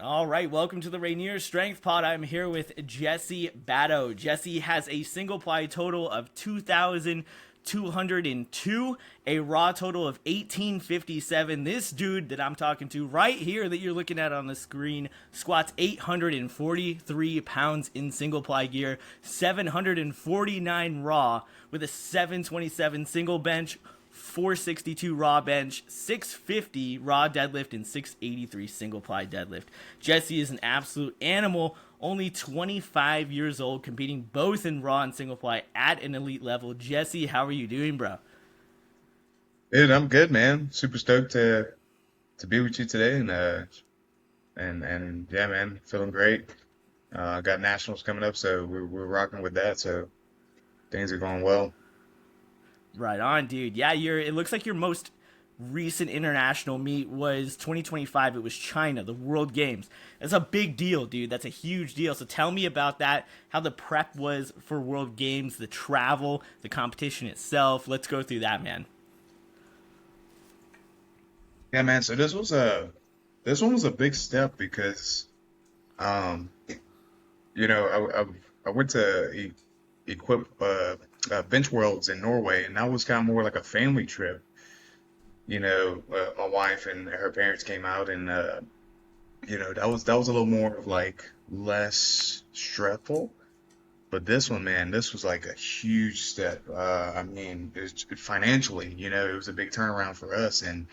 All right, welcome to the Rainier Strength Pod. I'm here with Jessie Badeaux. Jessie has a single ply total of 2,202, a raw total of 1857. This dude that I'm talking to right here that you're looking at on the screen squats 843 pounds in single ply gear, 749 raw with a 727 single bench, 462 raw bench, 650 raw deadlift, and 683 single ply deadlift. Jessie is an absolute animal, only 25 years old, competing both in raw and single ply at an elite level. Jessie, how are you doing, bro? Dude, I'm good, man. Super stoked to be with you today, and yeah, man, feeling great. Got nationals coming up, so we're rocking with that. So things are going well. Right on, dude. Yeah, it looks like your most recent international meet was 2025. It was China, the World Games. That's a big deal, dude. That's a huge deal. So tell me about that, how the prep was for World Games, the travel, the competition itself. Let's go through that, man. Yeah, man. So this one was a big step because um you know I went to equip Bench Worlds in Norway, and that was kind of more like a family trip. My wife and her parents came out, and that was a little more of like less stressful. But this one, man, this was like a huge step. I mean, financially, it was a big turnaround for us, and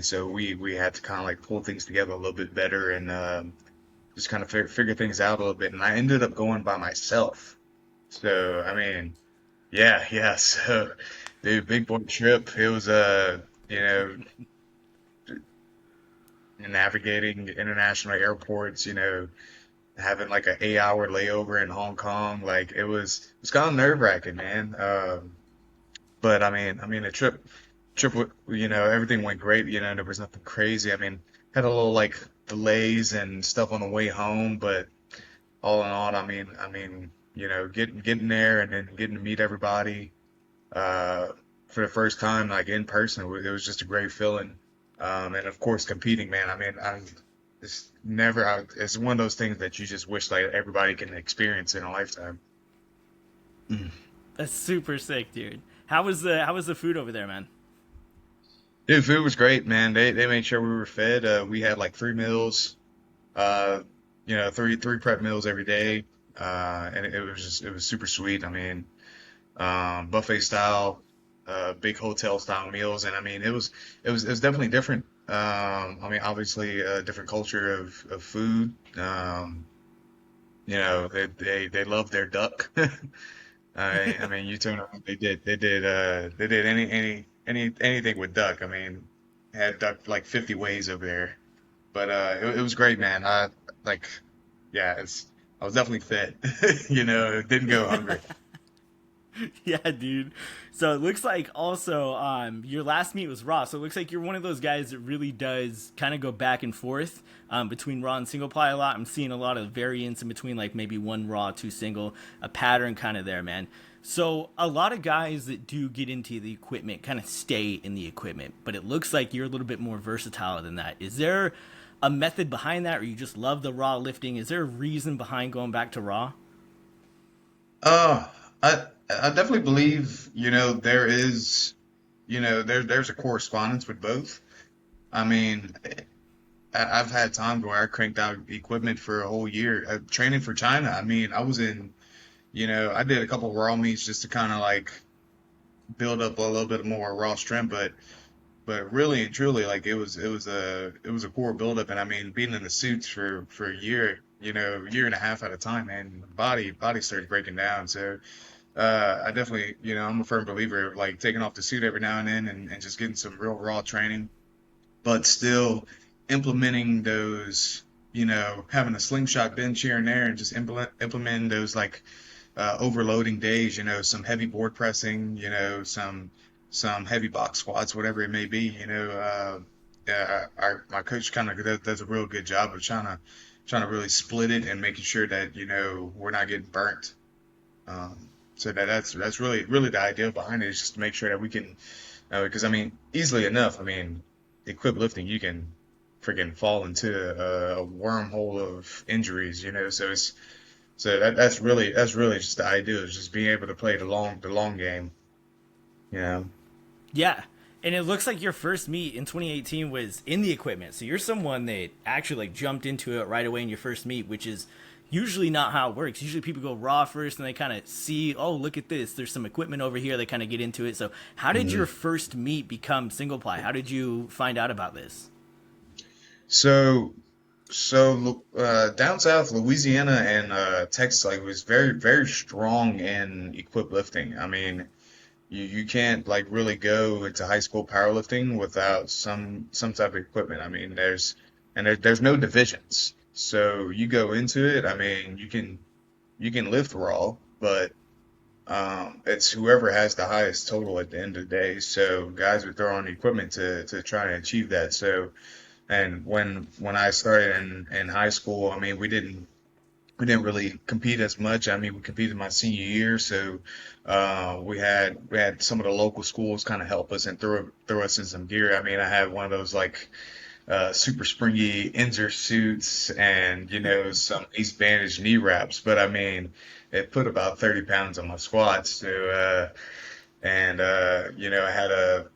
so we had to kind of like pull things together a little bit better and just kind of figure things out a little bit. And I ended up going by myself. So I mean, yeah, yeah. So the big boy trip, it was you know, navigating international airports, having like an 8 hour layover in Hong Kong. Like it was kind of nerve wracking, man. But I mean, the trip, everything went great. There was nothing crazy. I mean, had a little like delays and stuff on the way home, but all in all, getting there and then getting to meet everybody, uh, for the first time, like in person, it was just a great feeling. And of course, competing, man. I mean, it's one of those things that you just wish like everybody can experience in a lifetime. That's super sick, dude. How was the food over there, man? Dude, food was great, man. They made sure we were fed. We had like 3 meals, uh, three prep meals every day. And it was super sweet. I mean, buffet style, big hotel style meals, and I mean it was definitely different. I mean, obviously a different culture of food. They love their duck. I mean, you turn around, they did anything with duck. I mean, had duck like 50 ways over there, but it was great, man. Like, yeah, I was definitely fed. Didn't go hungry. Yeah, dude. So it looks like also your last meet was raw. So it looks like you're one of those guys that really does kind of go back and forth between raw and single ply a lot. I'm seeing a lot of variance in between, like maybe one raw, two single, a pattern kind of there, man. So a lot of guys that do get into the equipment kind of stay in the equipment, but it looks like you're a little bit more versatile than that. Is there a method behind that, or you just love the raw lifting? Is there a reason behind going back to raw? Uh, I definitely believe, there is, there's a correspondence with both. I mean, I've had times where I cranked out equipment for a whole year, training for China. I mean, I did a couple of raw meets just to kind of like build up a little bit more raw strength, but really and truly, like it was a core buildup. And I mean, being in the suits for a year, year and a half at a time, man, body started breaking down. So I definitely, I'm a firm believer of like taking off the suit every now and then and just getting some real raw training, but still implementing those, having a slingshot bench here and there and just implementing those like overloading days, some heavy board pressing, some heavy box squats, whatever it may be, yeah, my coach kind of does a real good job of trying to really split it and making sure that we're not getting burnt. So that's really the idea behind it is just to make sure that we can, because I mean, easily enough, I mean, equip lifting, you can freaking fall into a wormhole of injuries, so that's really just the idea, is just being able to play the long game, you know. Yeah. And it looks like your first meet in 2018 was in the equipment. So you're someone that actually like jumped into it right away in your first meet, which is usually not how it works. Usually people go raw first and they kind of see, oh, look at this. There's some equipment over here. They kind of get into it. So how did your first meet become single ply? How did you find out about this? So down south, Louisiana and Texas, like, was very, very strong in equip lifting. I mean, you can't like really go into high school powerlifting without some type of equipment. I mean, there's no divisions. So you go into it, I mean, you can lift raw, but it's whoever has the highest total at the end of the day. So guys would throw on equipment to try and achieve that. So, and when I started in high school, I mean, we didn't really compete as much. I mean, we competed my senior year, so we had some of the local schools kind of help us and throw us in some gear. I mean, I had one of those like super springy Inzer suits and some Ace Bandage knee wraps, but I mean, it put about 30 pounds on my squats. So and I had a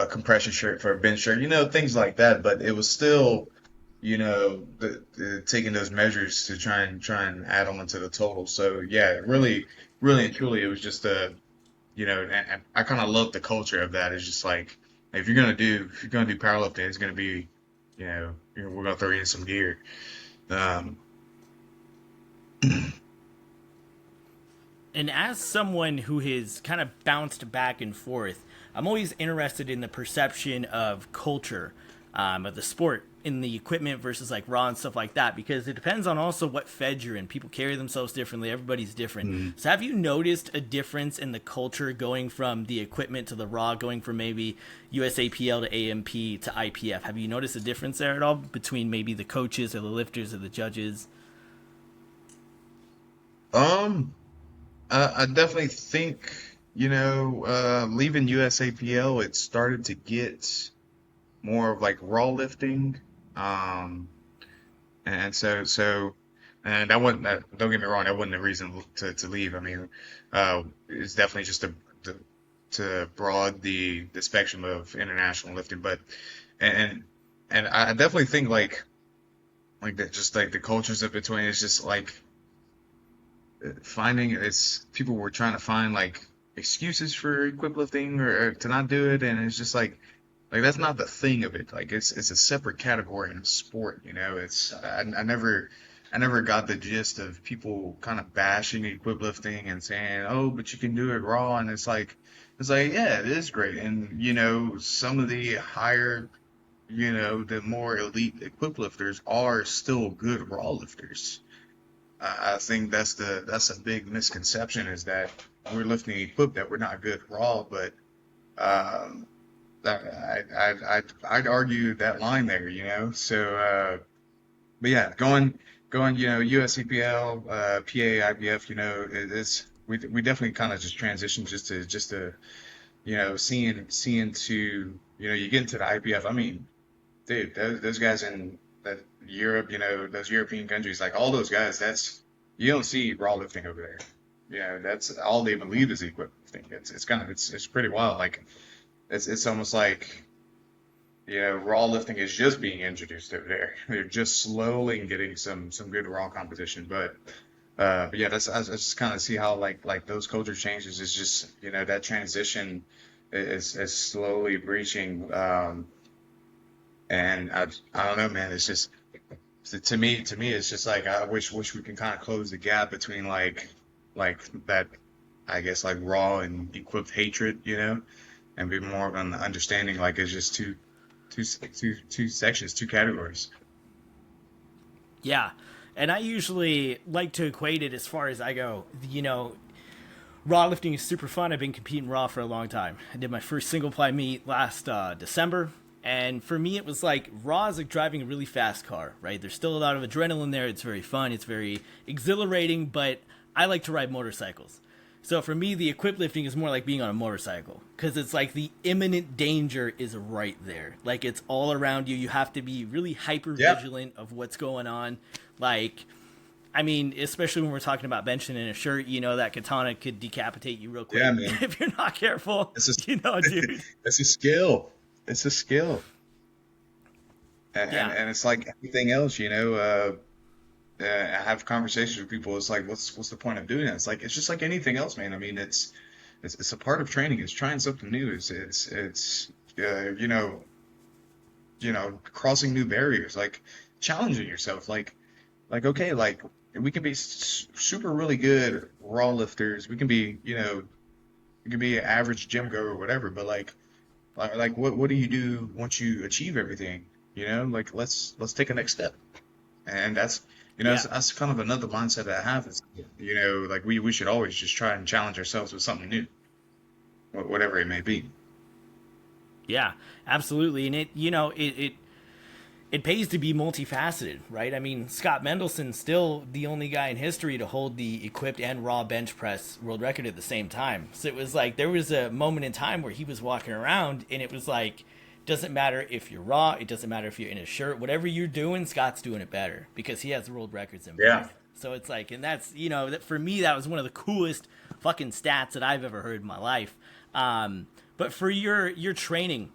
compression shirt for a bench shirt, things like that. But it was still, taking those measures to try and add on to the total. So yeah, really, really and truly, it was just and I kind of love the culture of that. It's just like, if you're gonna do powerlifting, it's gonna be, we're gonna throw you in some gear. Um, And as someone who has kind of bounced back and forth, I'm always interested in the perception of culture, of the sport in the equipment versus like raw and stuff like that, because it depends on also what fed you're in. People carry themselves differently. Everybody's different. mm. So have you noticed a difference in the culture going from the equipment to the raw, going from maybe USAPL to AMP to IPF? Have you noticed a difference there at all between maybe the coaches or the lifters or the judges? um, I definitely think, leaving USAPL, it started to get more of like raw lifting. Um, and and that wasn't that, don't get me wrong, that wasn't the reason to leave. I mean, it's definitely just to broad the spectrum of international lifting. But and and I definitely think like that, just like the cultures of between, it's just like finding it's people were trying to find like excuses for equip lifting, or to not do it, and it's just like that's not the thing of it. Like it's a separate category in a sport. I never got the gist of people kind of bashing equip lifting and saying, oh, but you can do it raw. And it's like, yeah, it is great. And some of the higher, the more elite equip lifters are still good raw lifters. I think that's a big misconception, is that we're lifting equip, that we're not good raw. But um, I'd argue that line there, So, but yeah, going, USCPL, PA, IBF, we definitely kind of just transitioned just to seeing to, you get into the IBF. I mean, dude, those guys in that Europe, those European countries, like all those guys, you don't see raw lifting over there. That's all they believe is equiplifting. It's pretty wild. Like it's almost like, raw lifting is just being introduced over there. They're just slowly getting some good raw competition. But yeah, I just kind of see how like those culture changes is just, that transition is slowly breaching. And I don't know, man. It's just, to me, it's just like, I wish we can kind of close the gap between like that, I guess, like raw and equipped hatred, and be more of an understanding, like it's just two sections, two categories. Yeah. And I usually like to equate it as far as I go. Raw lifting is super fun. I've been competing raw for a long time. I did my first single ply meet last December. And for me, it was like raw is like driving a really fast car, right? There's still a lot of adrenaline there. It's very fun. It's very exhilarating, but I like to ride motorcycles. So for me, the equip lifting is more like being on a motorcycle because it's like the imminent danger is right there. Like it's all around you. You have to be really hyper Yeah, vigilant of what's going on. Like, I mean, especially when we're talking about benching in a shirt, that katana could decapitate you real yeah, quick man. if you're not careful. It's a Dude. it's a skill. It's a skill, Yeah, and it's like anything else, I have conversations with people. It's like, what's the point of doing it? It's like it's just like anything else, man. I mean, it's a part of training. It's trying something new. It's crossing new barriers, like challenging yourself. Like okay, like we can be super really good raw lifters. We can be an average gym goer or whatever. But like what do you do once you achieve everything? Like let's take a next step. And yeah. that's kind of another mindset that I have is, like we should always just try and challenge ourselves with something new, whatever it may be. Yeah, absolutely. And it pays to be multifaceted, right? I mean, Scott Mendelson's still the only guy in history to hold the equipped and raw bench press world record at the same time. So it was like there was a moment in time where he was walking around and it was like doesn't matter if you're raw, it doesn't matter if you're in a shirt, whatever you're doing, Scott's doing it better because he has world records in Yeah. both. So it's like, and that's that for me that was one of the coolest fucking stats that I've ever heard in my life. But for your training,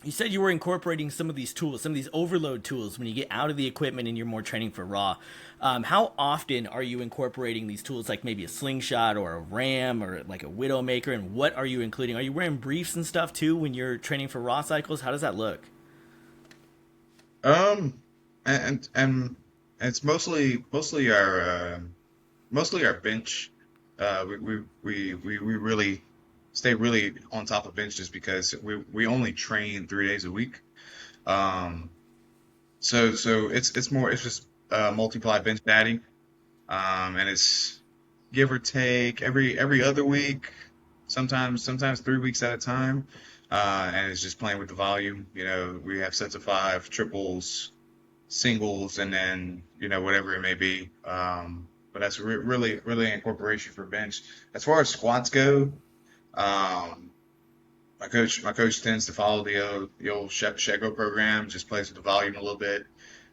you said you were incorporating some of these tools, some of these overload tools when you get out of the equipment and you're more training for raw. How often are you incorporating these tools, like maybe a slingshot or a ram or like a widowmaker? And what are you including? Are you wearing briefs and stuff too when you're training for raw cycles? How does that look? Um, and it's mostly our bench. We really stay really on top of bench just because we only train 3 days a week. Um, so it's just multiply bench daddy. And it's give or take every other week, sometimes 3 weeks at a time. And it's just playing with the volume. We have sets of five, triples, singles, and then whatever it may be. But that's really incorporation for bench. As far as squats go, um, my coach tends to follow the old Shego program. Just plays with the volume a little bit.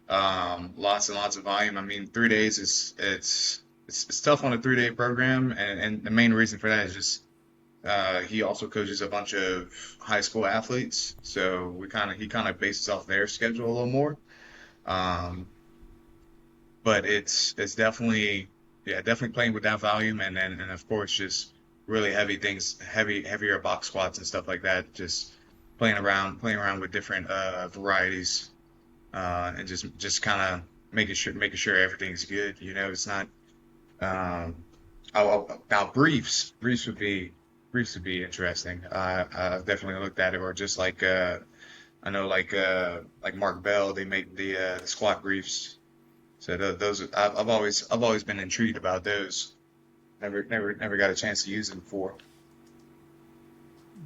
Lots and lots of volume. I mean, 3 days is it's tough on a 3 day program, and the main reason for that is just he also coaches a bunch of high school athletes, so he kind of bases off their schedule a little more. Um, but it's definitely yeah, definitely playing with that volume, and of course just really heavy things, heavier box squats and stuff like that. Just playing around with different varieties, and just kind of making sure everything's good. It's not. Um, now briefs would be interesting. I've definitely looked at it, or just like I know like Mark Bell, they make the squat briefs. So those I've always been intrigued about those. Never got a chance to use them before.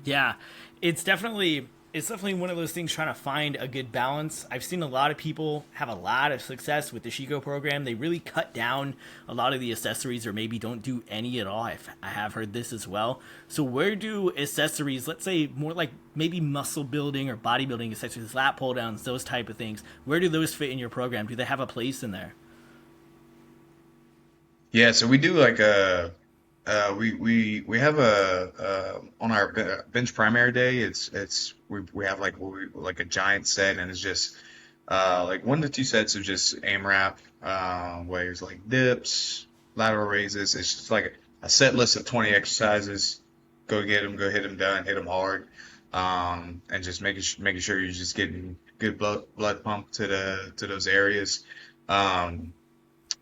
Yeah, it's definitely one of those things trying to find a good balance. I've seen a lot of people have a lot of success with the Shigo program. They really cut down a lot of the accessories or maybe don't do any at all. I have heard this as well. So where do accessories, let's say more like maybe muscle building or bodybuilding accessories, lat pull downs, those type of things, where do those fit in your program? Do they have a place in there? Yeah, so we do like we have on our bench primary day. We have like a giant set, and it's just like 1 to 2 sets of just AMRAP, where it's like dips, lateral raises. It's just like a set list of 20 exercises. Go get them, go hit them done, hit them hard, and just making sure you're just getting good blood pump to those areas. Um,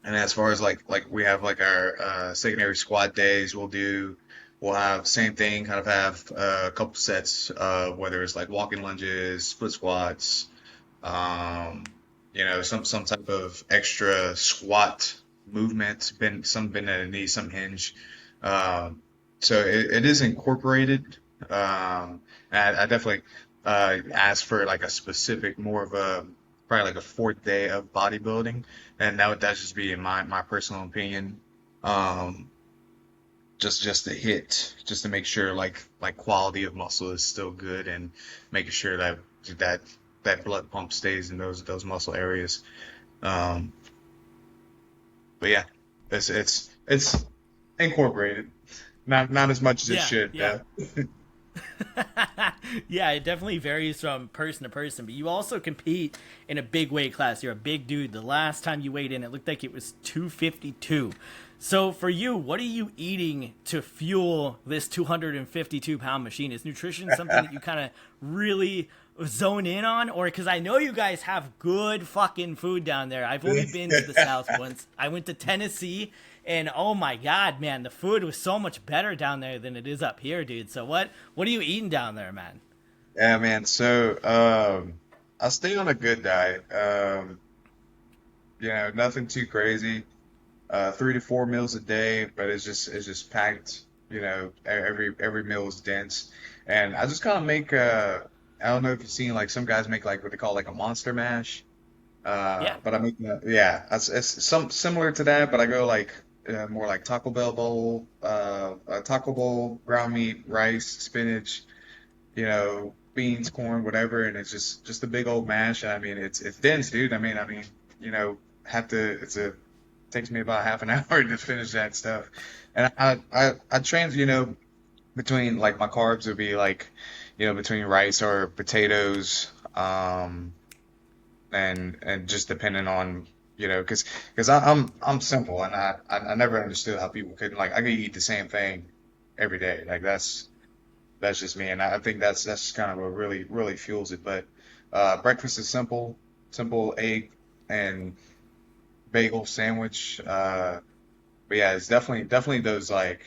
and as far as like we have like our secondary squat days, we'll have same thing, kind of have a couple sets of whether it's like walking lunges, split squats, um, some type of extra squat movement, bend at a knee, some hinge. Um, so it is incorporated. I definitely ask for like a specific, more of a probably like a fourth day of bodybuilding, and that would just be in my personal opinion. Um, just to hit, just to make sure like quality of muscle is still good and making sure that that blood pump stays in those muscle areas. Um, but yeah, it's incorporated, not as much as it Yeah, should. yeah. Yeah. Yeah, it definitely varies from person to person, but you also compete in a big weight class. You're a big dude. The last time you weighed in, it looked like it was 252. So for you, what are you eating to fuel this 252-pound machine? Is nutrition something that you kind of really zone in on? Or because I know you guys have good fucking food down there. I've only been to the South once. I went to Tennessee, and oh my god, man, the food was so much better down there than it is up here, dude. So what are you eating down there, man? Yeah, man. So, I stay on a good diet. Nothing too crazy. 3 to 4 meals a day, but it's just packed. Every meal is dense, and I just kind of make. I don't know if you've seen like some guys make like what they call like a monster mash. Yeah. But I make yeah, it's some similar to that, but I go like more like Taco Bell bowl, a Taco Bowl, ground meat, rice, spinach, beans, corn, whatever, and it's just a big old mash. I mean, it's dense, dude. I mean, you know, have to. Takes me about half an hour to finish that stuff, and I trans, between like my carbs would be like, between rice or potatoes, and just depending on. Because I'm simple and I never understood how people couldn't like I could eat the same thing every day like that's just me, and I think that's kind of what really fuels it. But breakfast is simple egg and bagel sandwich. But yeah, it's definitely those like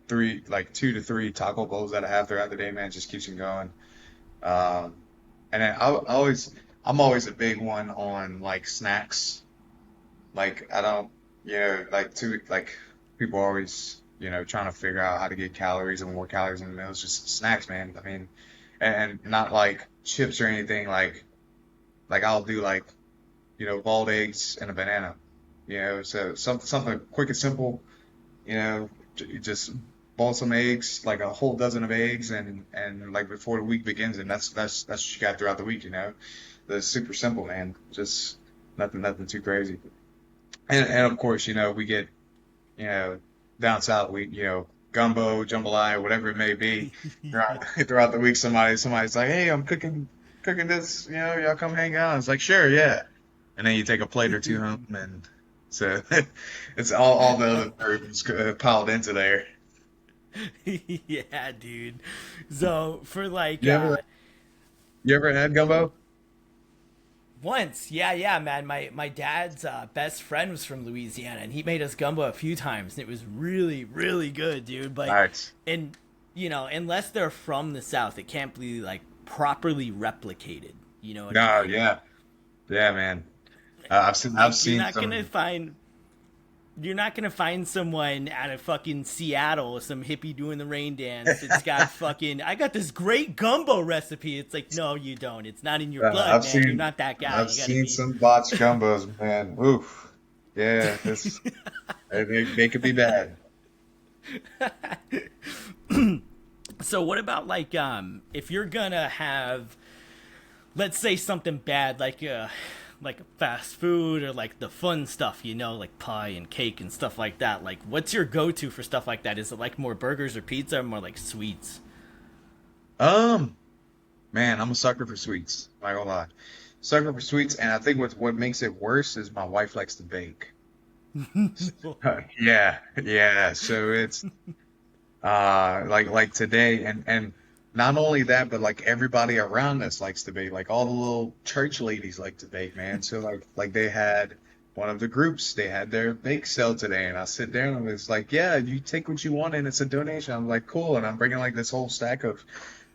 three like 2 to 3 taco bowls that I have throughout the day, man. Just keeps me going. Um, and then I'm always a big one on like snacks. Like I don't, like too like people are always trying to figure out how to get calories and more calories in the meals. Just snacks, man. I mean, and not like chips or anything. Like I'll do like boiled eggs and a banana. So something quick and simple. Just boil some eggs, like a whole dozen of eggs, and like before the week begins, and that's what you got throughout the week. That's super simple, man. Just nothing too crazy. And of course, we get, you know, down south, gumbo, jambalaya, whatever it may be. Throughout the week, somebody's like, "Hey, I'm cooking this. Y'all come hang out." It's like, "Sure, yeah." And then you take a plate or two home, and so it's all the other burdens piled into there. Yeah, dude. So for like You ever you ever had gumbo? once, yeah, man. My dad's best friend was from Louisiana, and he made us gumbo a few times, and it was really, really good, dude. But Nice. and unless they're from the South, it can't be like properly replicated. You know what I No, mean? yeah, yeah, man. I've Like seen some. you're not gonna find someone out of fucking Seattle, some hippie doing the rain dance. It's got fucking. I got this great gumbo recipe. It's like, no, you don't. It's not in your blood, I've man. You're seen not that guy. I've You gotta seen be. some botched gumbos, man. Oof. Yeah, they could be bad. So what about like if you're gonna have, let's say something bad like fast food or like the fun stuff, like pie and cake and stuff like that. Like, what's your go-to for stuff like that? Is it like more burgers or pizza or more like sweets? Um, Man, I'm a sucker for sweets. Not gonna lie, sucker for sweets, and I think what makes it worse is my wife likes to bake. Yeah, yeah. So it's like today, and not only that, but like everybody around us likes to bake. Like all the little church ladies like to bake, man. So like they had one of the groups, they had their bake sale today, and I sit there and it's like, yeah, you take what you want, and it's a donation. I'm like, cool, and I'm bringing like this whole stack of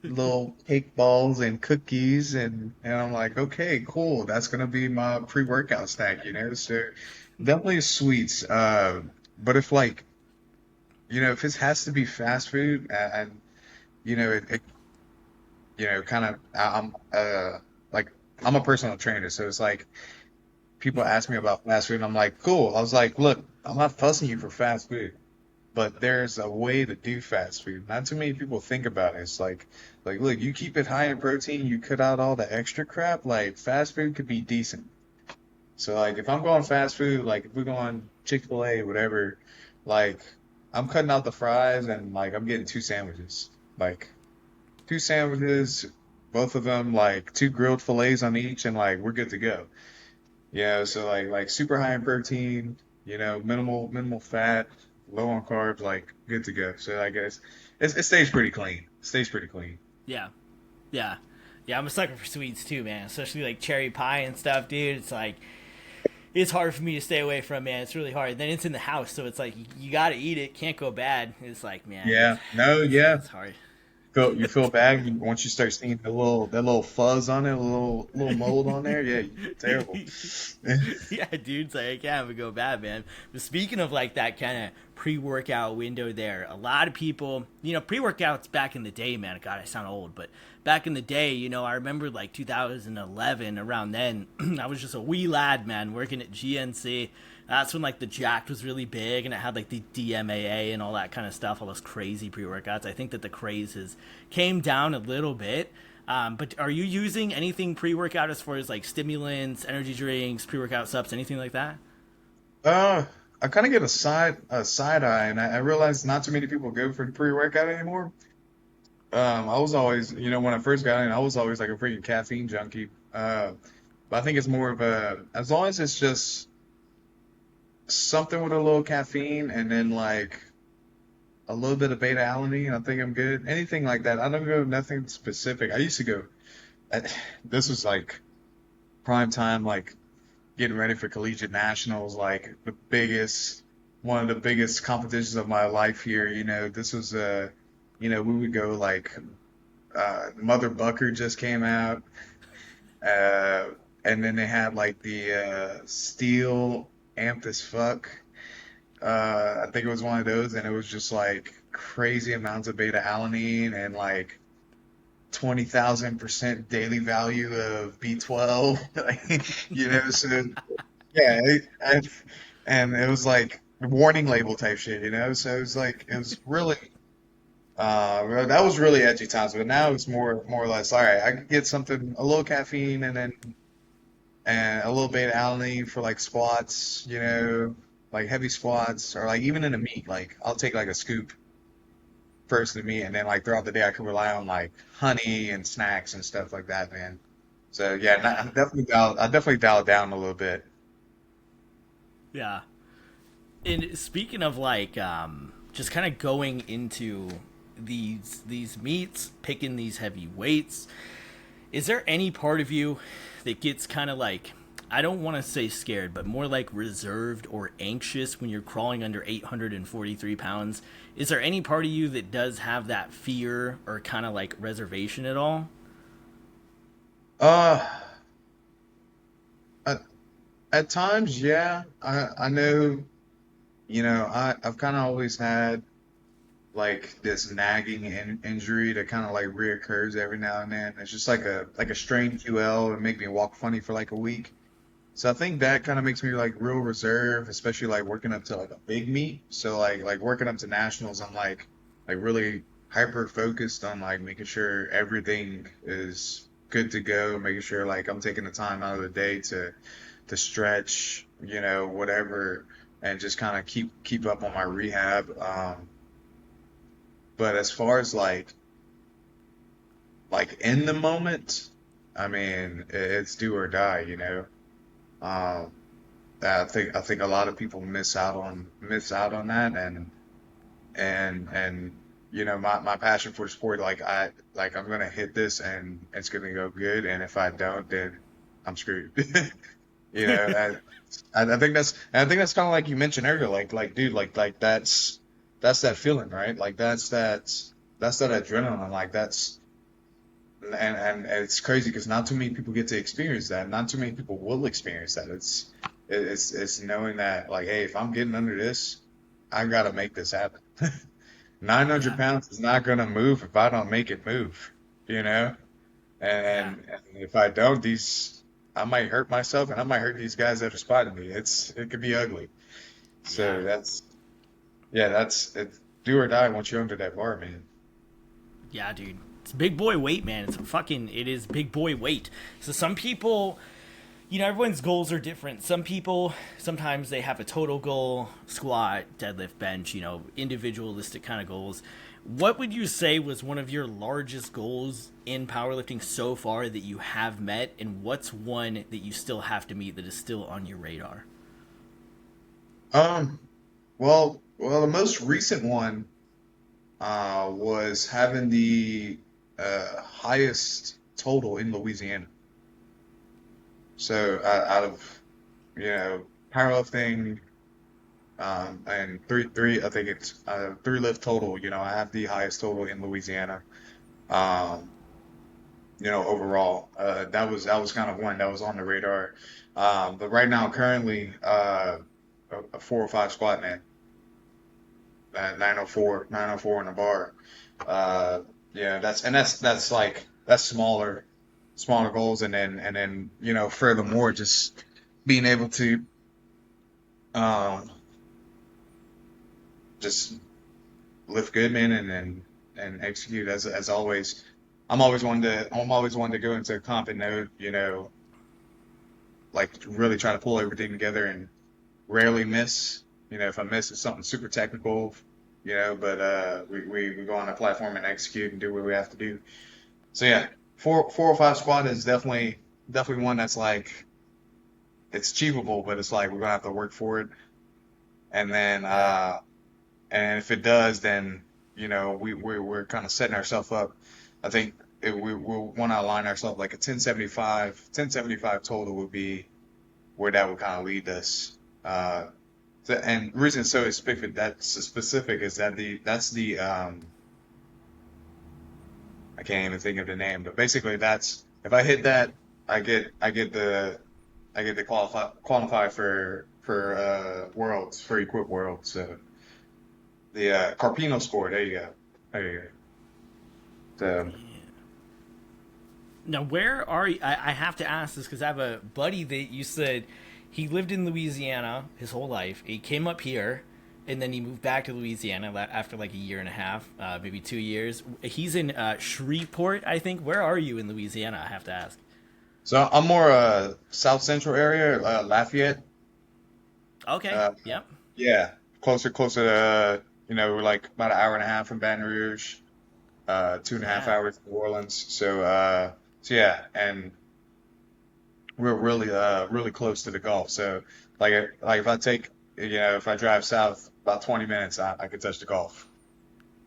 little cake balls and cookies, and I'm like, okay, cool. That's gonna be my pre-workout stack. So definitely sweets. But if it has to be fast food, and it kind of like I'm a personal trainer, so it's like people ask me about fast food, and I'm like, cool. I was like, look, I'm not fussing you for fast food. but there's a way to do fast food. Not too many people think about it. It's like, look, you keep it high in protein, you cut out all the extra crap. Like, fast food could be decent. So, like, if I'm going fast food, like, if we're going Chick-fil-A, whatever, like, I'm cutting out the fries and, like, I'm getting two sandwiches. Like, two sandwiches, both of them, like, two grilled fillets on each, and, like, we're good to go. Yeah, so like super high in protein, minimal fat, low on carbs, like good to go. So I guess it stays pretty clean. Stays pretty clean. Yeah, yeah, yeah. I'm a sucker for sweets too, man. Especially like cherry pie and stuff, dude. It's like it's hard for me to stay away from, man. It's really hard. Then it's in the house, so it's like you gotta eat it. Can't go bad. It's like, man, Yeah, no, yeah. it's hard. You feel bad once you start seeing that little fuzz on it, a little mold on there. Yeah, you feel terrible. Yeah, dude, it's like I can't even go bad, man. But speaking of like that kind of pre-workout window there, a lot of people, pre-workouts back in the day, man. God, I sound old, but back in the day, I remember like 2011, around then, I was just a wee lad, man, working at GNC. That's when like the Jacked was really big, and it had like the DMAA and all that kind of stuff, all those crazy pre-workouts. I think that the craze has came down a little bit. But are you using anything pre-workout as far as like stimulants, energy drinks, pre-workout subs, anything like that? Uh, I kind of get a side eye, and I realize not too many people go for the pre-workout anymore. I was always, when I first got in, I was always like a freaking caffeine junkie. But I think it's more of as long as it's just something with a little caffeine and then like a little bit of beta alanine, I think I'm good. Anything like that. I don't go nothing specific. I used to go, I, this was like prime time, like getting ready for collegiate nationals, like one of the biggest competitions of my life here. This was, we would go like, Mother Bucker just came out, uh, and then they had like the Steel Amped as Fuck. I think it was one of those, and it was just like crazy amounts of beta alanine and like 20,000% daily value of B12. So yeah, and it was like warning label type shit. So it was like it was really that was really edgy times, but now it's more or less all right. I could get something a little caffeine and a little bit of alanine for like squats, like heavy squats, or like even in a meet, like I'll take like a scoop first in the meet, and then like throughout the day I can rely on like honey and snacks and stuff like that, man. So yeah, Yeah, I definitely dial it down a little bit. yeah. And speaking of like, just kind of going into these meets, picking these heavy weights, is there any part of you that gets kind of like, I don't want to say scared, but more like reserved or anxious when you're crawling under 843 pounds? Is there any part of you that does have that fear or kind of like reservation at all? Uh, at, at times, yeah, I know, I've kind of always had like this nagging injury that kind of like reoccurs every now and then. It's just like a strained QL and make me walk funny for like a week. So I think that kind of makes me like real reserved, especially like working up to like a big meet. So like working up to nationals, I'm like really hyper focused on like making sure everything is good to go, making sure like I'm taking the time out of the day to stretch, whatever, and just kind of keep up on my rehab. But as far as like in the moment, I mean, it's do or die. Um, I think a lot of people miss out on that, and my passion for sport, I'm gonna hit this and it's gonna go good, and if I don't, then I'm screwed. You know, I think that's kind of like you mentioned earlier, like dude, like that's that feeling, right? Like that's that adrenaline, like that's and it's crazy because not too many people get to experience that. Not too many people will experience that. It's knowing that like, hey, if I'm getting under this, I gotta make this happen. 900 Yeah, pounds is not gonna move if I don't make it move, you know? yeah, And if I don't, I might hurt myself and I might hurt these guys that are spotting me. It could be ugly. yeah. So that's Yeah, it's do or die once you're under that bar, man. Yeah, dude. It's big boy weight, man. It is big boy weight. So some people, everyone's goals are different. Some people, sometimes they have a total goal, squat, deadlift, bench, individualistic kind of goals. What would you say was one of your largest goals in powerlifting so far that you have met, and what's one that you still have to meet that is still on your radar? Um, well, the most recent one was having the highest total in Louisiana. So out of powerlifting and I think it's three lift total. I have the highest total in Louisiana. Um, overall, that was kind of one that was on the radar. But right now, currently, a 405 squat, man, 904 in the bar. Uh, yeah, that's like that's smaller goals, and then furthermore, just being able to um just lift good, man, and execute as always. I'm always one to go into a comp and know, like really try to pull everything together and rarely miss. If I miss, it's something super technical, but we go on a platform and execute and do what we have to do. So yeah, 405 squat is definitely one that's like it's achievable, but it's like we're gonna have to work for it. And then Yeah. and if it does, then we're kind of setting ourselves up. I think we'll want to align ourselves like a 1075 total would be where that would kind of lead us. And the reason it's so specific is that that's the I can't even think of the name, but basically that's if I hit that, I get the qualify for worlds for equip worlds. So the Carpino score. There you go. There you go. So, Now, where are you? I have to ask this because I have a buddy that you said he lived in Louisiana his whole life. He came up here, and then he moved back to Louisiana after like a year and a half, maybe 2 years. He's in Shreveport, I think. Where are you in Louisiana? I have to ask. so I'm more South Central area, Lafayette. Okay. Uh, Yep. yeah, closer to we're like about an hour and a half from Baton Rouge, 2.5 Yeah. hours to New Orleans. So yeah, and we're really close to the Gulf. So like if I take if I drive south about 20 minutes, I could touch the Gulf.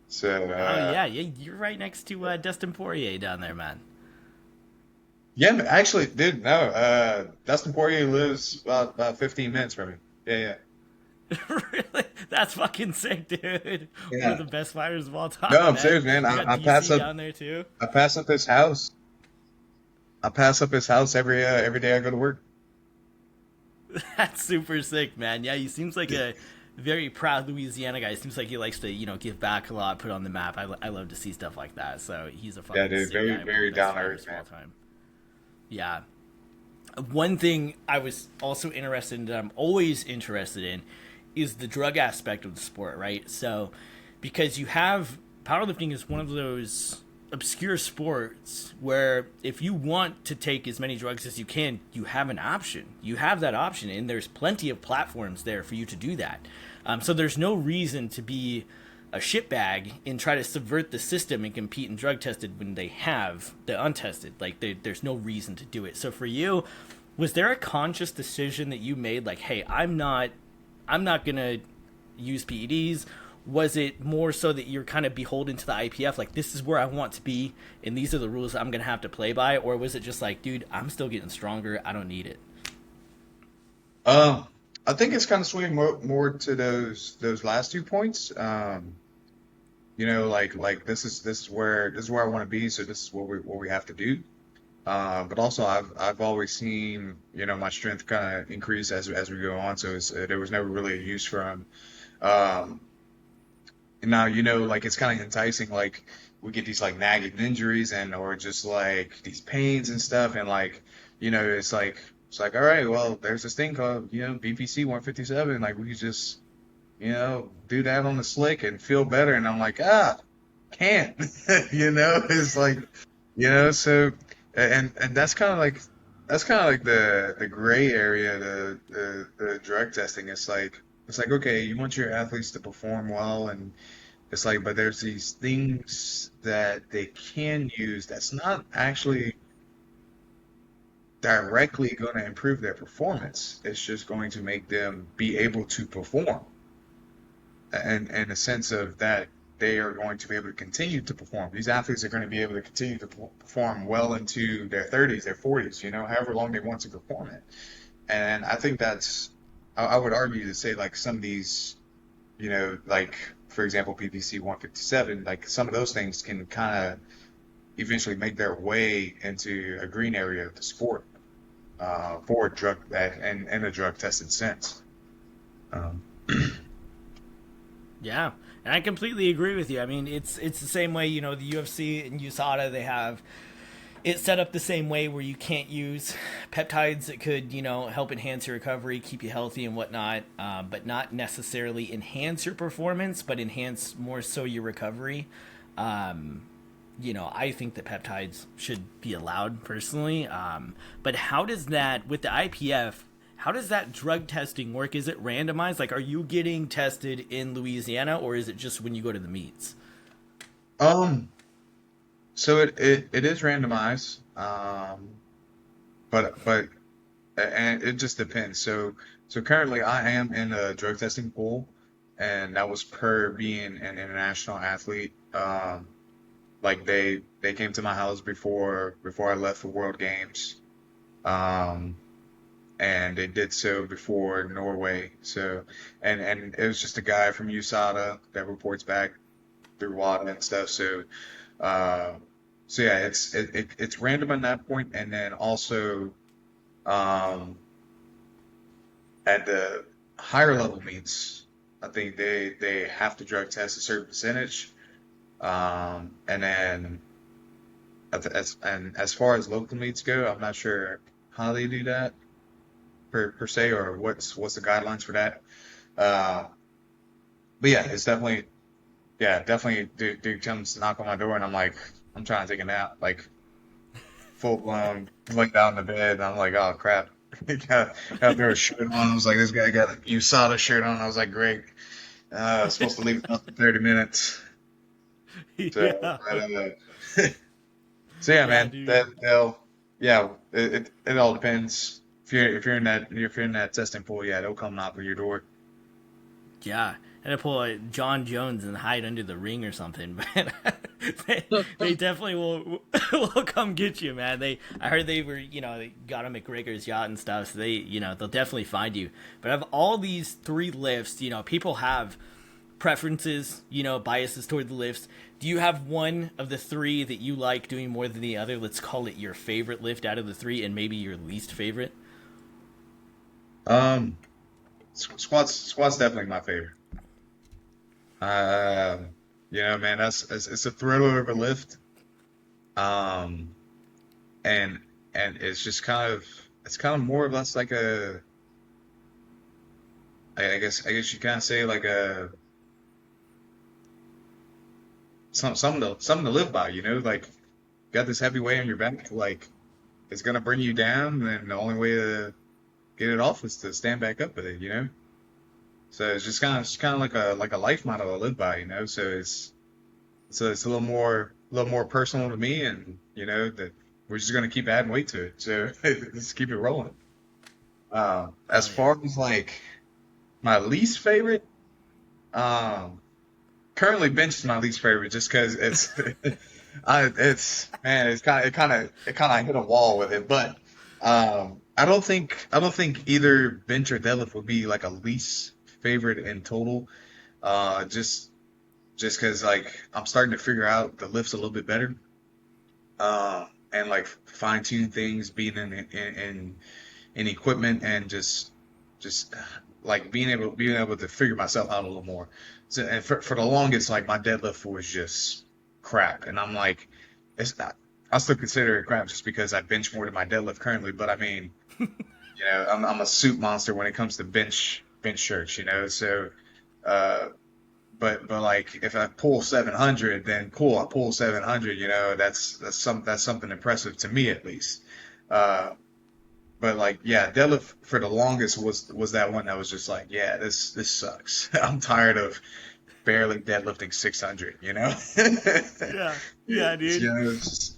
So Oh yeah, yeah. You're right next to Dustin Poirier down there, man. yeah, actually, dude, no, Dustin Poirier lives about 15 minutes from me. Yeah, Really? That's fucking sick, dude. yeah, One of yeah. the best fighters of all No, time, I'm man. serious, man. You got DC down there too. I pass up his house. I pass up his house every day I go to work. That's super sick, man. Yeah, he seems like a very proud Louisiana guy. Seems like he likes to, give back a lot, put on the map. I love to see stuff like that. So he's a Yeah, fucking dude, sick very guy, one of very the best down to fighters earth, of all man. time. Yeah. One thing I was also interested in, that I'm always interested in, is the drug aspect of the sport, right? So, because you have powerlifting is one of those obscure sports where if you want to take as many drugs as you can, you have an option. You have that option, and there's plenty of platforms there for you to do that. So there's no reason to be a shitbag and try to subvert the system and compete in drug tested when they have the untested. Like there's no reason to do it. So for you, was there a conscious decision that you made? Like, hey, I'm not gonna use PEDs. Was it more so that you're kind of beholden to the IPF? Like, this is where I want to be, and these are the rules I'm gonna have to play by, or was it just like, dude, I'm still getting stronger. I don't need it. Um, I think it's kind of swinging more to those last 2 points. Like this is where I want to be, so this is what we have to do. But also I've always seen my strength kind of increase as we go on, so there was never really a use for 'em. Um, and now like it's kind of enticing, like we get these like nagging injuries and or just like these pains and stuff, and like it's like all right, well there's this thing called BPC 157, like we could just do that on the slick and feel better. And I'm like, can't, it's like, so, and that's kind of like the gray area, the drug testing. It's like, okay, you want your athletes to perform well, and it's like, but there's these things that they can use that's not actually directly going to improve their performance. It's just going to make them be able to perform, and in a sense of that they are going to be able to continue to perform. These athletes are going to be able to continue to perform well into their 30s, their 40s, however long they want to perform it. And I think I would argue to say like some of these, like for example, PPC 157, like some of those things can kind of eventually make their way into a green area of the sport, for drug and in a drug tested sense. Um, Yeah, and I completely agree with you. I mean, it's the same way, the UFC and USADA, they have it set up the same way where you can't use peptides that could, help enhance your recovery, keep you healthy and whatnot, but not necessarily enhance your performance, but enhance more so your recovery. I think that peptides should be allowed personally. But how does that, with the IPF, how does that drug testing work? Is it randomized? Like, are you getting tested in Louisiana, or is it just when you go to the meets? um, so it is randomized, but and it just depends. So currently I am in a drug testing pool, and that was per being an international athlete. Like they came to my house before I left for World Games. Um, and they did so before Norway. So, and it was just a guy from USADA that reports back through WADA and stuff. Uh, so yeah, it's random at that point, and then also um, at the higher level meets, I think they have to drug test a certain percentage, and then as far as local meets go, I'm not sure how they do that per se, or what's the guidelines for that. Uh, but yeah, it's definitely yeah, definitely dude comes to knock on my door and I'm like, I'm trying to take a nap, like full blown laying down in the bed, and I'm like, oh crap. Got throw a shirt on. I was like, this guy got a USADA shirt on. I was like, great. I was supposed to leave in 30 minutes. So, Yeah, so yeah, yeah, man. dude. Yeah, it all depends. If you're in that testing pool, yeah, they'll come knock on your door. Yeah, and to pull a John Jones and hide under the ring or something, but they definitely will will come get you, man. I heard they were, they got on McGregor's yacht and stuff, so they'll definitely find you. But of all these three lifts, people have preferences, biases toward the lifts. Do you have one of the three that you like doing more than the other? Let's call it your favorite lift out of the three, and maybe your least favorite. Um, squats definitely my favorite. Uh, man, it's a thriller of a lift. Um, and it's just it's kind of more or less like I guess you kind of say like something to live by, like got this heavy weight on your back, like it's gonna bring you down, and the only way to get it off is to stand back up with it. So it's just kind of like a life motto to live by, So it's a little more personal to me, and that we're just gonna keep adding weight to it. So just keep it rolling. As Hell yeah. far as like my least favorite, um, currently bench is my least favorite just because it's man, it kind of hit a wall with it. But I don't think either bench or deadlift would be like a least favorite in total. Just because like I'm starting to figure out the lifts a little bit better, and like fine tune things, being in equipment, and just like being able to figure myself out a little more. So, and for the longest, like my deadlift was just crap, and I'm like, it's not. I still consider it crap just because I bench more than my deadlift currently. But I mean, I'm a soup monster when it comes to bench shirts. So Uh, but like if I pull 700, then cool, I pull 700. You know, that's something impressive to me at least. Uh, but like yeah, deadlift for the longest was that one that was just like yeah, this sucks. I'm tired of barely deadlifting 600. You know. Yeah, yeah, You dude. know, it's just,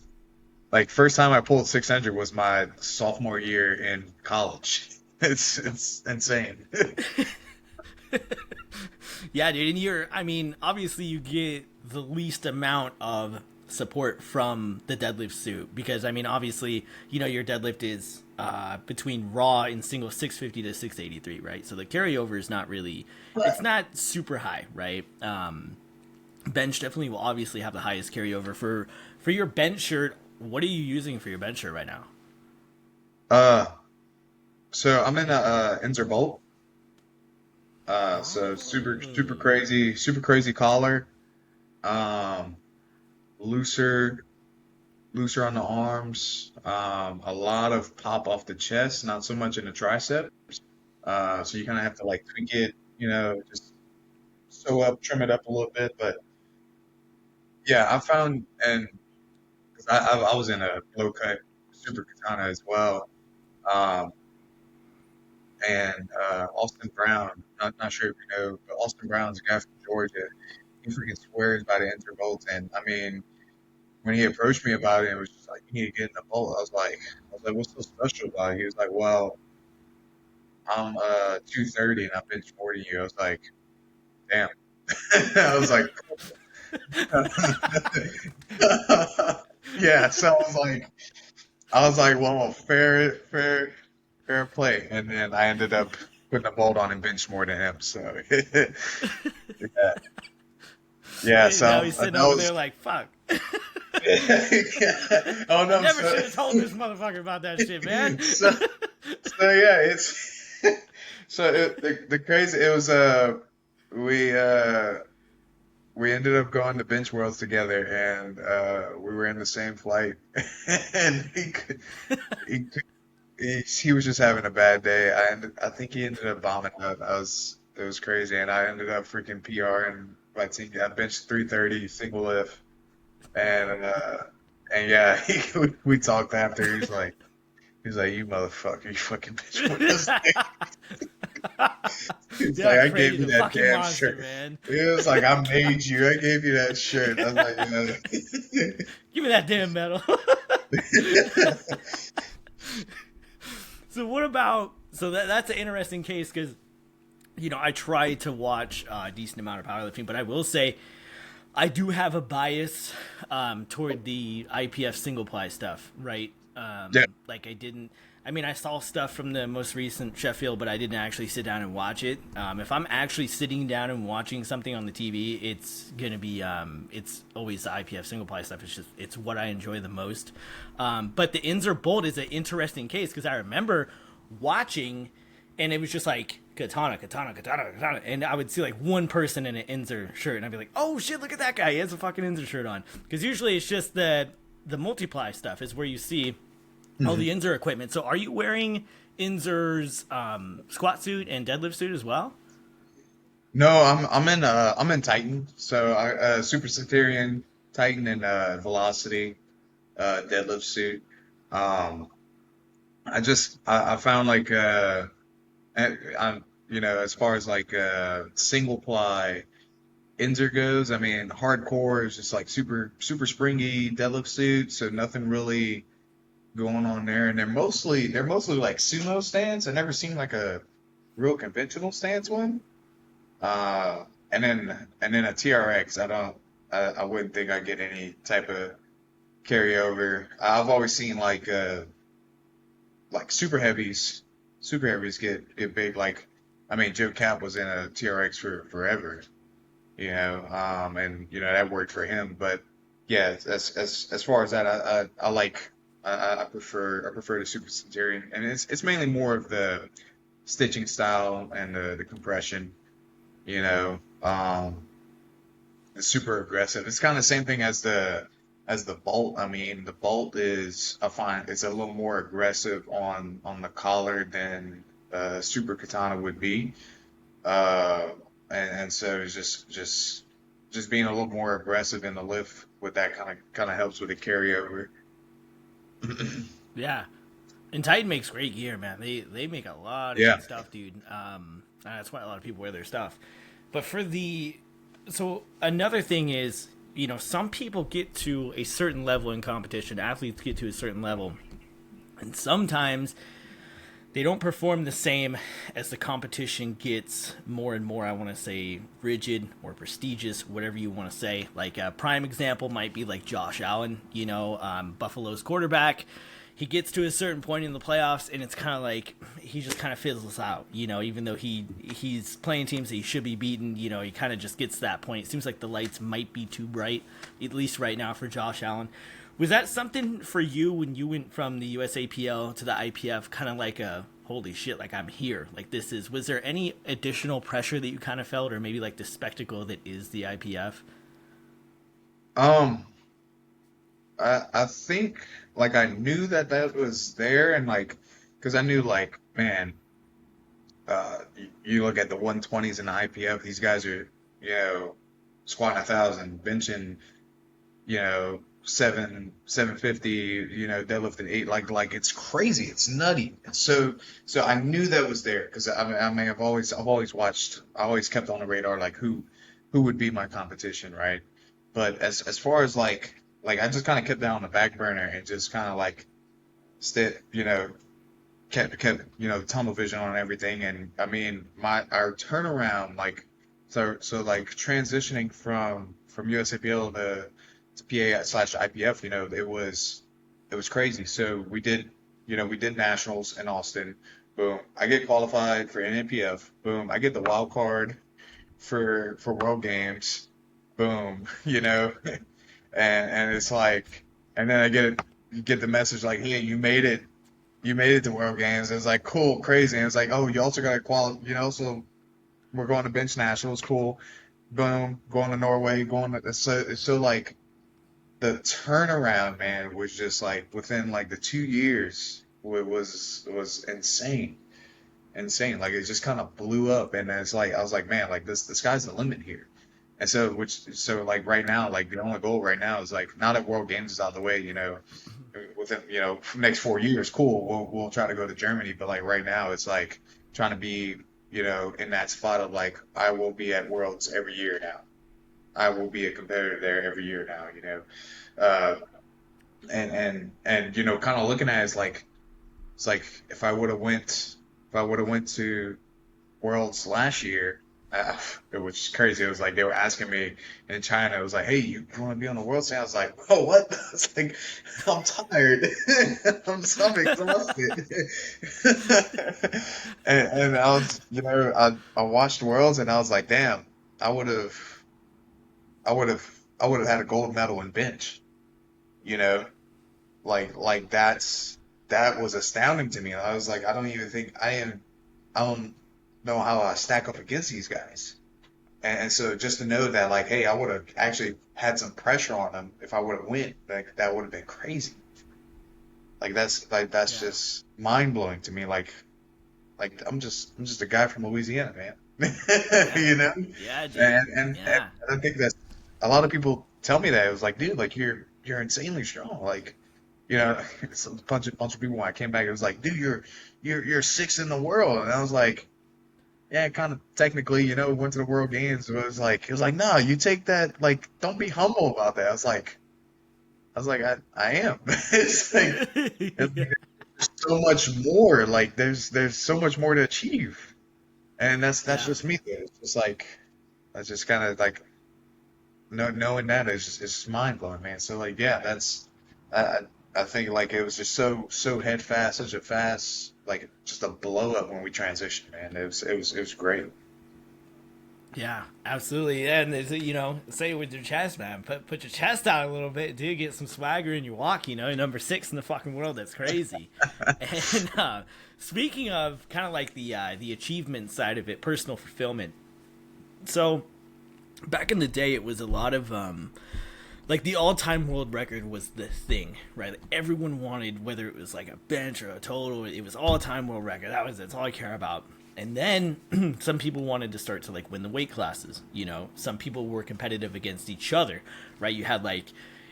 like first time I pulled 600 was my sophomore year in college. It's insane. Yeah, dude, and I mean, obviously you get the least amount of support from the deadlift suit because, I mean, obviously, your deadlift is between raw and single 650 to 683, right? So the carryover is not really, it's not super high, right? Bench definitely will obviously have the highest carryover for your bench shirt. What are you using for your bench shirt right now? Uh, so I'm in a Inzer Bolt. So Oh, super crazy collar. Um, looser looser on the arms. A lot of pop off the chest, not so much in the tricep. So you kind of have to like tweak it, you know, just sew up, trim it up a little bit. But yeah, I found, and 'cause I was in a low cut super katana as well. Um, and Austin Brown, not sure if you know, but Austin Brown's a guy from Georgia. He freaking swears by the intervals, and I mean, when he approached me about it, it was just like, you need to get in the bolt. I was like, what's so special about it? He was like, well, I'm 230 and I bench 40 you. I was like, damn. I was like, yeah. So I was like, well, fair play. And then I ended up putting a bolt on and bench more than him. So yeah, yeah. now So he's that sitting over was. there like, fuck. Oh no, Never should have told this motherfucker about that shit, man. so so yeah, it's the crazy it was we uh we ended up going to Bench Worlds together and we were in the same flight and he, could- he was just having a bad day. I think he ended up bombing out. It was crazy and I ended up freaking PR and my team I benched 330 single lift and yeah we talked after he's like you motherfucker you fucking bitch what is It's like Yeah, I gave crazy, you the that fucking damn monster, shirt. man. It was like I made you. I gave you that shirt. I was like, Give me that damn medal. So what about? So that's an interesting case because I try to watch a decent amount of powerlifting, but I will say I do have a bias toward the IPF single ply stuff, right? yeah, Like I didn't. I mean, I saw stuff from the most recent Sheffield, but I didn't actually sit down and watch it. If I'm actually sitting down and watching something on the TV, it's gonna be it's always the IPF single ply stuff. It's what I enjoy the most. But the Inzer Bolt is an interesting case because I remember watching and it was just like katana, katana, katana, katana, and I would see like one person in an Inzer shirt, and I'd be like, "Oh shit, look at that guy! He has a fucking Inzer shirt on." Because usually it's just the multiply stuff is where you see all Mhm. the Inzer equipment. So are you wearing Inzer's squat suit and deadlift suit as well? No, I'm in Titan. So I Super Centurion, Titan, and Velocity deadlift suit. Um, I found like I'm you know as far as like single ply Inzer goes, I mean hardcore is just like super springy deadlift suit. So nothing really going on there, and they're mostly like sumo stance. I never seen like a real conventional stance one. And then a TRX. I wouldn't think I get any type of carryover. I've always seen like super heavies get big. Like I mean, Joe Cap was in a TRX for forever, you know, and you know that worked for him. But yeah, as far as that, I like I prefer the Super Centurion, and it's mainly more of the stitching style and the compression, you know, the super aggressive. It's kind of the same thing as the bolt. I mean, the bolt is I find it's a little more aggressive on the collar than super katana would be. Uh, and so it's just being a little more aggressive in the lift with that kind of helps with the carryover. Yeah. And Titan makes great gear, man. They make a lot of Yeah. good stuff, dude. That's why a lot of people wear their stuff. But so another thing is, some people get to a certain level in competition. Athletes get to a certain level, and sometimes they don't perform the same as the competition gets more and more, I want to say, rigid or prestigious, whatever you want to say. Like a prime example might be like Josh Allen, Buffalo's quarterback. He gets to a certain point in the playoffs, and it's kind of like he just kind of fizzles out, even though he's playing teams that he should be beaten, he kind of just gets to that point. It seems like the lights might be too bright, at least right now for Josh Allen. Was that something for you when you went from the USAPL to the IPF, kind of like a, holy shit, like I'm here, like was there any additional pressure that you kind of felt, or maybe like the spectacle that is the IPF? Um, I think like I knew that was there, and like because I knew like man, you look at the 120s in the IPF, these guys are squatting 1,000, benching seven 750, deadlifting eight, like it's crazy, it's nutty. So I knew that was there because I mean I've always kept on the radar like who would be my competition, right? But as far as like I just kind of kept that on the back burner and just kind of like stayed, kept tunnel vision on everything. And I mean our turnaround, like so like transitioning from USAPL to PA/IPF, it was crazy. So we did nationals in Austin. Boom, I get qualified for NNPF. Boom, I get the wild card for World Games. Boom, and it's like, and then I get the message like, hey, you made it to World Games. It's like cool, crazy, and it's like, oh, you also got to qualify, so we're going to bench nationals, cool. Boom, going to Norway, so like the turnaround, man, was just like within like the 2 years was insane, insane. Like it just kind of blew up, and it's like I was like, man, like this the sky's the limit here. And so like right now, like the only goal right now is like now that World Games is out of the way, within next 4 years, cool. We'll try to go to Germany, but like right now, it's like trying to be in that spot of like I will be at Worlds every year now. I will be a competitor there every year now. Uh, and kind of looking at it as like it's like if I would have went to Worlds last year, it was crazy. It was like they were asking me in China. It was like, "Hey, you want to be on the world stage?" I was like, "Oh, what?" I was like, "I'm tired. I'm exhausted." And I was, I watched Worlds and I was like, "Damn, I would have, I would have had a gold medal in bench." You know, like that was astounding to me. I was like, I don't even think I don't know how I stack up against these guys. And so just to know that like, hey, I would have actually had some pressure on them if I would have went, like that would have been crazy. That's Yeah. just mind blowing to me. Like I'm just a guy from Louisiana, man. Yeah. You know? Yeah, dude. And Yeah. I think that a lot of people tell me that. It was like, dude, like you're insanely strong. Like, it's a bunch of people when I came back, it was like, dude, you're sixth in the world. And I was like, yeah, kind of technically, went to the World Games. But it was like, no, you take that, like, don't be humble about that. I was like, I am. It's like there's so much more. Like, there's so much more to achieve, and that's Yeah. just me. It's just like that's just kind of like knowing that is just mind blowing, man. So like, yeah, I I I think like it was just so head fast, such a fast like just a blow up when we transitioned, man. It was great. Yeah, absolutely. Yeah, and say it with your chest, man. Put your chest out a little bit, dude. Get some swagger in your walk. Number six in the fucking world. That's crazy. And speaking of kind of like the achievement side of it, personal fulfillment. So back in the day, it was a lot of like the all-time world record was the thing, right? Like everyone wanted, whether it was like a bench or a total, it was all-time world record. That's all I care about. And then some people wanted to start to like win the weight classes. You know, some people were competitive against each other, right? You had like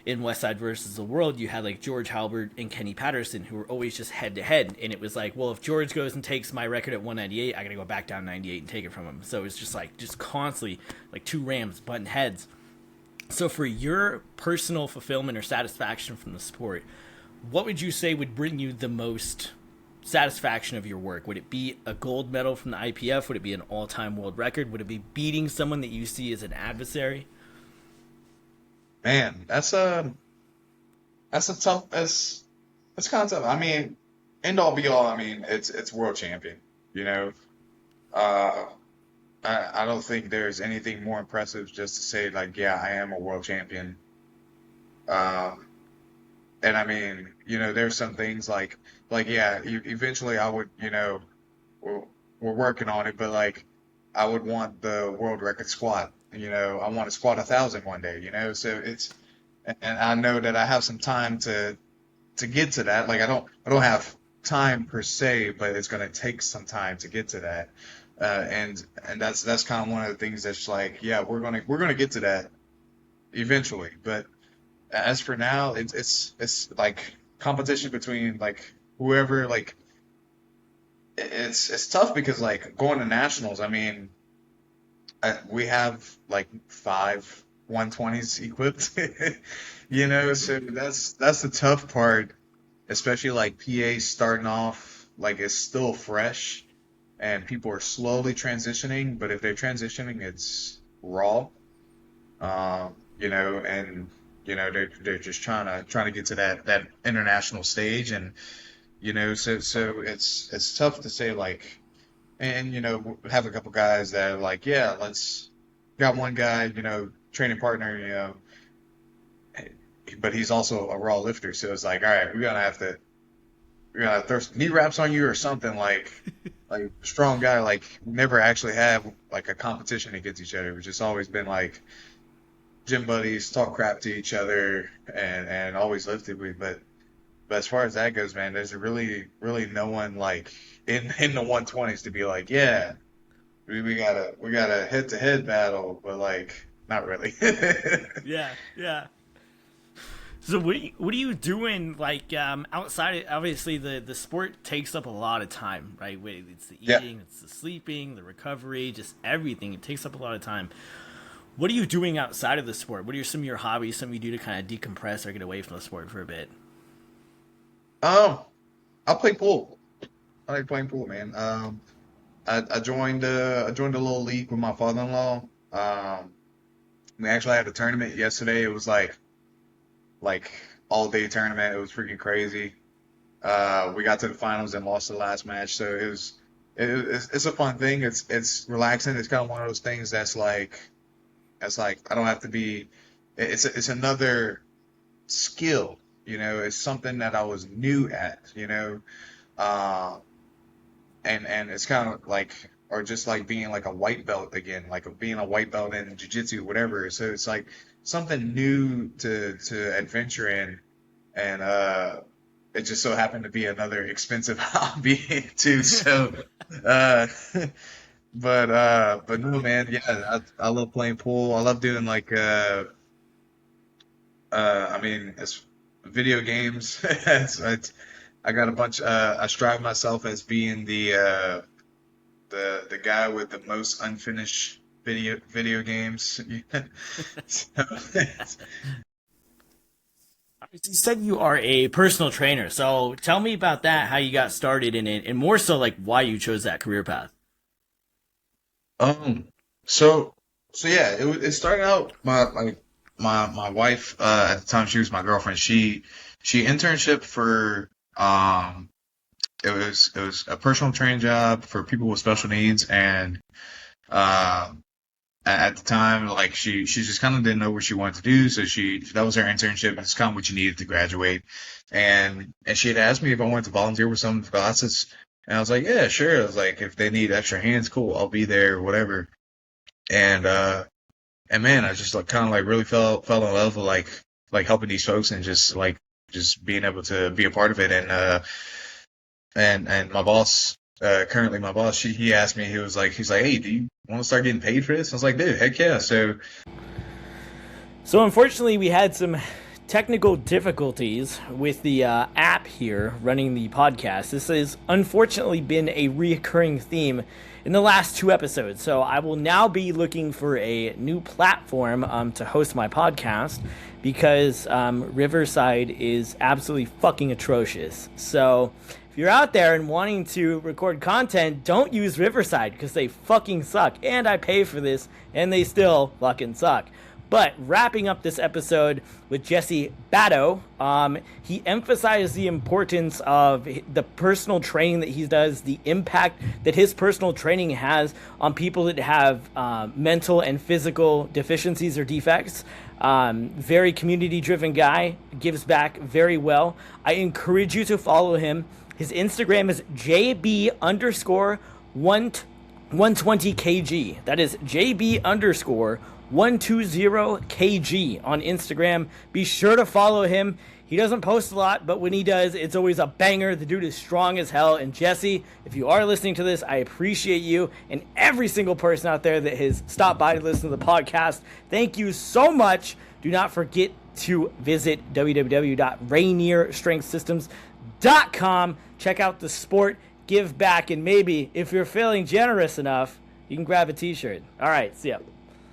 in West Side versus the World, you had like George Halbert and Kenny Patterson who were always just head to head, and it was like, well, if George goes and takes my record at 198, I gotta go back down 98 and take it from him. So it's just like just constantly like two rams butting heads. So for your personal fulfillment or satisfaction from the sport, what would you say would bring you the most satisfaction of your work? Would it be a gold medal from the IPF? Would it be an all-time world record? Would it be beating someone that you see as an adversary? Man, that's a tough that's kind of tough. I mean, end all be all. I mean, it's world champion. You know, uh, I don't think there's anything more impressive just to say like, yeah, I am a world champion. Um, and I mean, there's some things like yeah, eventually I would, we're, we're working on it, but like I would want the world record squat. I want to squat 1,000 one day. So and I know that I have some time to get to that. Like I don't have time per se, but it's gonna take some time to get to that. And that's kind of one of the things that's like, yeah, we're gonna get to that eventually. But as for now, it's like competition between like whoever like it's tough because like going to nationals, I mean, we have like 5 120s equipped, so that's the tough part, especially like PA starting off like it's still fresh and people are slowly transitioning, but if they're transitioning, it's raw, and they're just trying to get to that international stage, and so it's tough to say like, and have a couple guys that are like, yeah, let's got one guy, training partner, but he's also a raw lifter, so it's like, all right, we're gonna throw some knee wraps on you or something like strong guy, like never actually had like a competition against each other. It's just always been like gym buddies, talk crap to each other, and always lifted with. But as far as that goes, man, there's really no one like in the 120s to be like, yeah, we got a head to head battle, but like not really. Yeah, yeah. So what are you doing like outside? Obviously, the sport takes up a lot of time, right? It's the Yeah. eating, it's the sleeping, the recovery, just everything. It takes up a lot of time. What are you doing outside of the sport? What are some of your hobbies? Some you do to kind of decompress or get away from the sport for a bit? Um, I play pool. I like playing pool, man. I joined a little league with my father-in-law. We actually had a tournament yesterday. It was like all day tournament. It was freaking crazy. We got to the finals and lost the last match. So it's a fun thing. It's relaxing. It's kind of one of those things that's like I don't have to be. It's another skill. It's something that I was new at. Uh, and it's kind of like, or just like being like a white belt again, like being a white belt in jiu-jitsu, whatever. So it's like something new to adventure in, and it just so happened to be another expensive hobby too. So, uh, but no, man, yeah, I love playing pool. I love doing like I mean, it's video games. I got a bunch. I strive myself as being the guy with the most unfinished video games. So, You said you are a personal trainer, so tell me about that. How you got started in it, and more so like why you chose that career path. um, so so yeah, it started out my wife at the time she was my girlfriend. She internship for it was a personal training job for people with special needs, and um at the time, like she just kind of didn't know what she wanted to do, so she that was her internship, and it's kind of what you needed to graduate. And she had asked me if I wanted to volunteer with some of the classes, and I was like, yeah, sure. I was like, if they need extra hands, cool, I'll be there, whatever. And and man, I just like kind of like really fell in love with like helping these folks and just being able to be a part of it. And my boss. currently my boss, he asked me, he's like, hey, do you want to start getting paid for this? I was like, dude, heck yeah. So unfortunately, we had some technical difficulties with the app here running the podcast. This has unfortunately been a reoccurring theme in the last 2 episodes. So I will now be looking for a new platform to host my podcast because Riverside is absolutely fucking atrocious. So if you're out there and wanting to record content, don't use Riverside because they fucking suck. And I pay for this and they still fucking suck. But wrapping up this episode with Jessie Badeaux, he emphasized the importance of the personal training that he does, the impact that his personal training has on people that have mental and physical deficiencies or defects. Very community-driven guy, gives back very well. I encourage you to follow him. His Instagram is JB underscore 120 kg. That is JB underscore 120 kg on Instagram. Be sure to follow him. He doesn't post a lot, but when he does, it's always a banger. The dude is strong as hell. And Jesse, if you are listening to this, I appreciate you and every single person out there that has stopped by to listen to the podcast. Thank you so much. Do not forget to visit www.rainierstrengthsystems.com. Check out the sport, give back, and maybe if you're feeling generous enough, you can grab a t-shirt. All right, see ya.